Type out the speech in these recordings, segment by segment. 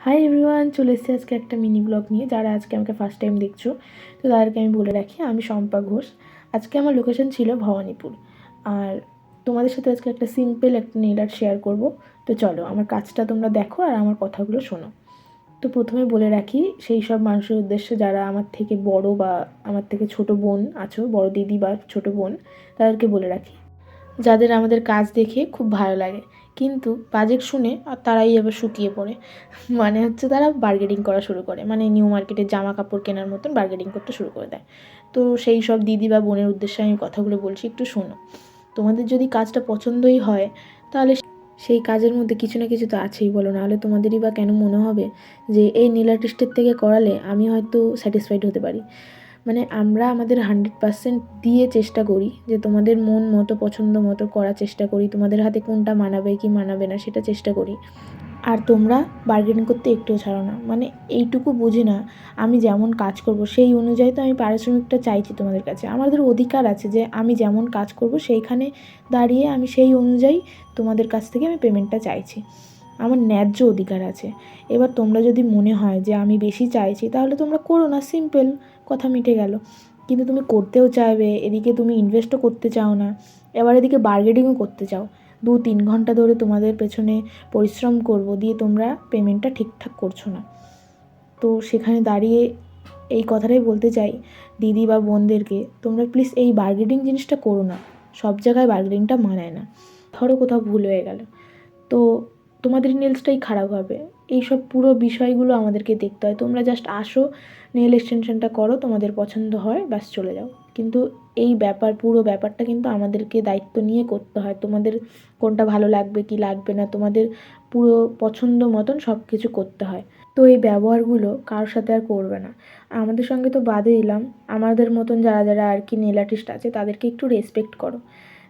Hi everyone, চলে এসেছি আজকে একটা মিনি ব্লগ নিয়ে। যারা আজকে আমাকে ফার্স্ট টাইম দেখছো, তো তাদেরকে আমি বলে রাখি, আমি শম্পা ঘোষ। আজকে আমার লোকেশন ছিল ভবানীপুর। আর তোমাদের সাথে আজকে একটা সিম্পল একটা নেল আর্ট শেয়ার করবো। তো চলো আমার কাজটা তোমরা দেখো আর আমার কথাগুলো শোনো। তো প্রথমে বলে রাখি সেই সব মানুষের উদ্দেশ্যে যারা আমার থেকে বড় বা আমার থেকে ছোট বোন আছো, বড় দিদি বা ছোট বোন, তাদেরকে বলে রাখি যাদের আমাদের কাজ দেখে খুব ভালো লাগে, কিন্তু বাজেট শুনে আর তারাই আবার শুকিয়ে পড়ে। মানে হচ্ছে তারা বার্গেনিং করা শুরু করে, মানে নিউ মার্কেটের জামা কাপড় কেনার মতন বার্গেনিং করতে শুরু করে দেয়। তো সেই সব দিদি বা বোনের উদ্দেশ্যে আমি কথাগুলো বলছি, একটু শোনো। তোমাদের যদি কাজটা পছন্দই হয়, তাহলে সেই কাজের মধ্যে কিছু না কিছু তো আছেই, বলো। নাহলে তোমাদেরই বা কেন মনে হবে যে এই নেল আর্টিস্টের থেকে করালে আমি হয়তো স্যাটিসফাইড হতে পারি। মানে আমরা আমাদের 100% দিয়ে চেষ্টা করি যে তোমাদের মন মতো পছন্দ মতো করার চেষ্টা করি, তোমাদের হাতে কোনটা মানাবে কি মানাবে না সেটা চেষ্টা করি। আর তোমরা বার্গেনিং করতে একটুও ছাড়ো না। মানে এইটুকু বুঝি না, আমি যেমন কাজ করব সেই অনুযায়ী তো আমি পারিশ্রমিকটা চাইছি তোমাদের কাছে। আমাদের অধিকার আছে যে আমি যেমন কাজ করব সেইখানে দাঁড়িয়ে আমি সেই অনুযায়ী তোমাদের কাছ থেকে আমি পেমেন্টটা চাইছি। আমার ন্যায্য অধিকার আছে। এবার তোমরা যদি মনে হয় যে আমি বেশি চাইছি, তাহলে তোমরা করো না, সিম্পল, কথা মিটে গেল। কিন্তু তুমি করতেও চাইবে, এদিকে তুমি ইনভেস্টও করতে চাও না, এবার এদিকে বার্গেনিংও করতে চাও। 2-3 ঘন্টা ধরে তোমাদের পেছনে পরিশ্রম করব, দিয়ে তোমরা পেমেন্টটা ঠিকঠাক করছো না। তো সেখানে দাঁড়িয়ে এই কথাটাই বলতে চাই দিদি বা বোনদেরকে, তোমরা প্লিজ এই বার্গেনিং জিনিসটা করো না। সব জায়গায় বার্গেনিংটা মানায় না। ধরো কোথাও ভুল হয়ে গেল, তো তোমাদের নেলসটাই খারাপ হবে। এইসব পুরো বিষয়গুলো আমাদেরকে দেখতে হয়। তোমরা জাস্ট আসো, নেল এক্সটেনশনটা করো, তোমাদের পছন্দ হয়, ব্যাস চলে যাও। কিন্তু এই পুরো ব্যাপারটা কিন্তু আমাদেরকে দায়িত্ব নিয়ে করতে হয়। তোমাদের কোনটা ভালো লাগবে কি লাগবে না, তোমাদের পুরো পছন্দ মতন সব কিছু করতে হয়। তো এই ব্যবহারগুলো কারোর সাথে আর করবে না। আমাদের সঙ্গে তো বাদে দিলাম, আমাদের মতন যারা যারা আর কি নেল আর্টিস্ট আছে তাদেরকে একটু রেসপেক্ট করো,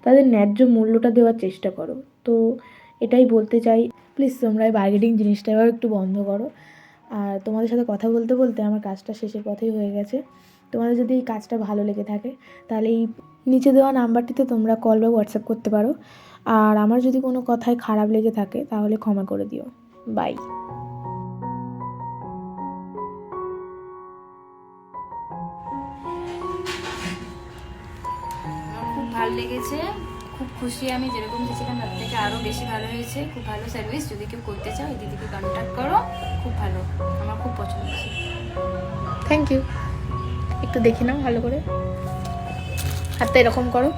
তাদের ন্যায্য মূল্যটা দেওয়ার চেষ্টা করো। তো এটাই বলতে চাই, প্লিজ তোমরা এই বার্গেনিং জিনিসটা এবার একটু বন্ধ করো। আর তোমাদের সাথে কথা বলতে বলতে আমার কাজটা শেষের পথেই হয়ে গেছে। তোমাদের যদি এই কাজটা ভালো লেগে থাকে, তাহলে এই নিচে দেওয়া নাম্বারটিতে তোমরা কল বা হোয়াটসঅ্যাপ করতে পারো। আর আমার যদি কোনো কথায় খারাপ লেগে থাকে তাহলে ক্ষমা করে দিও। বাই। আমার খুব ভালো লেগেছে, খুব খুশি আমি। যেরকম চেয়েছিলাম তার থেকে আরও বেশি ভালো হয়েছে। খুব ভালো সার্ভিস। যদি কেউ করতে চাও এই দিদিকে কন্ট্যাক্ট করো, খুব ভালো, আমার খুব পছন্দ হয়েছে। Thank you. একটু দেখে নাও ভালো করে, হাতটা এরকম করো।